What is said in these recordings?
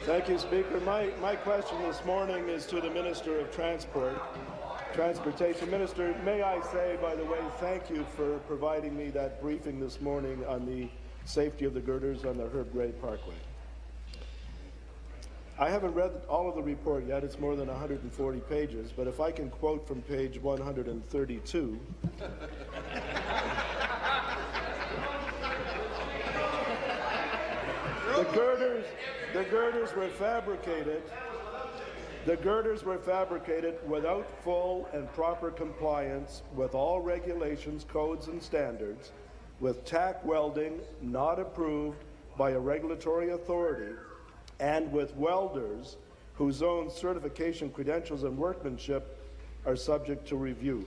Thank you, Speaker. My question this morning is to the Minister of Transportation. Minister, may I say, by the way, thank you for providing me that briefing this morning on the safety of the girders on the Herb Gray Parkway. I haven't read all of the report yet. It's more than 140 pages, but if I can quote from page 132. The girders were fabricated without full and proper compliance with all regulations, codes, and standards, with tack welding not approved by a regulatory authority, and with welders whose own certification credentials and workmanship are subject to review.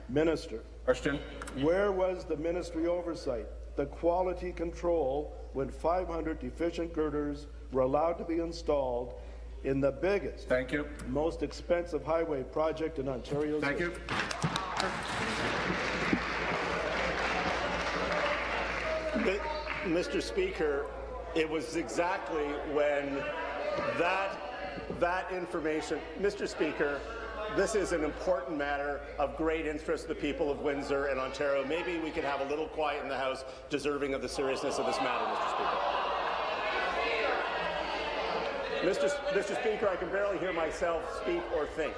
Minister, question. Where was the ministry oversight, the quality control, when 500 deficient girders were allowed to be installed in the biggest, most expensive highway project in Ontario's history? Mr. Speaker, it was exactly when that information, Mr. Speaker, this is an important matter of great interest to the people of Windsor and Ontario. Maybe we could have a little quiet in the House, deserving of the seriousness of this matter, Mr. Speaker. Mr. Speaker, I can barely hear myself speak or think.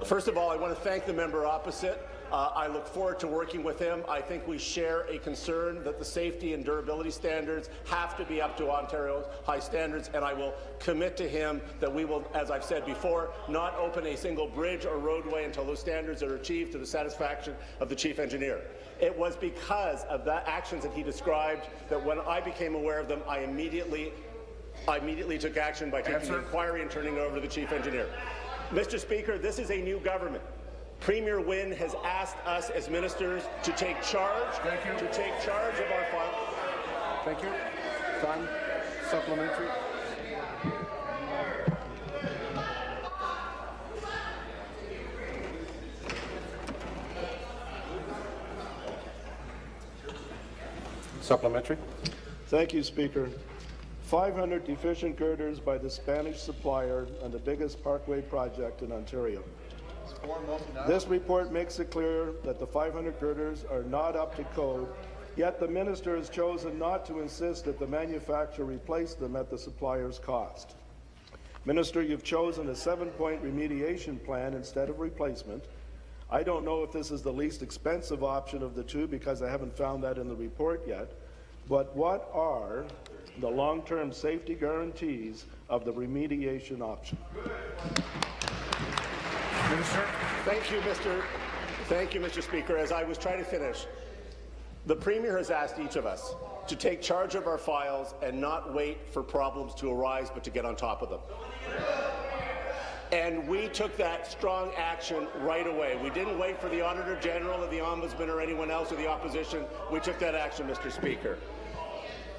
First of all, I want to thank the member opposite. I look forward to working with him. I think we share a concern that the safety and durability standards have to be up to Ontario's high standards, and I will commit to him that we will, as I've said before, not open a single bridge or roadway until those standards are achieved to the satisfaction of the Chief Engineer. It was because of the actions that he described that when I became aware of them, I immediately took action by taking an inquiry and turning it over to the Chief Engineer. Mr. Speaker, this is a new government. Premier Wynne has asked us as ministers to take charge, of our file. Thank you. Time. Supplementary. Supplementary. Thank you, Speaker. 500 deficient girders by the Spanish supplier on the biggest parkway project in Ontario. This report makes it clear that the 500 girders are not up to code, yet the minister has chosen not to insist that the manufacturer replace them at the supplier's cost. Minister, you've chosen a 7-point remediation plan instead of replacement. I don't know if this is the least expensive option of the two because I haven't found that in the report yet, but what are the long-term safety guarantees of the remediation option? Minister. Thank you, Mr. Speaker. As I was trying to finish, the Premier has asked each of us to take charge of our files and not wait for problems to arise, but to get on top of them. And we took that strong action right away. We didn't wait for the Auditor General or the Ombudsman or anyone else or the opposition. We took that action, Mr. Speaker.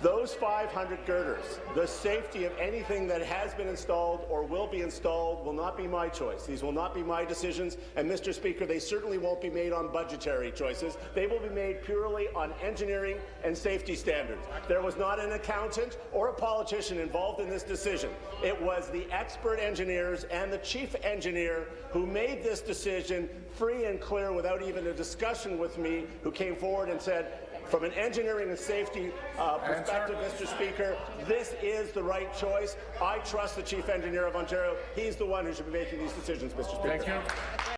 Those 500 girders, the safety of anything that has been installed or will be installed will not be my choice. These will not be my decisions, and Mr. Speaker, they certainly won't be made on budgetary choices. They will be made purely on engineering and safety standards. There was not an accountant or a politician involved in this decision. It was the expert engineers and the chief engineer who made this decision free and clear without even a discussion with me, who came forward and said, from an engineering and safety perspective, Mr. Speaker, this is the right choice. I trust the Chief Engineer of Ontario. He's the one who should be making these decisions, Mr. Speaker. Thank you.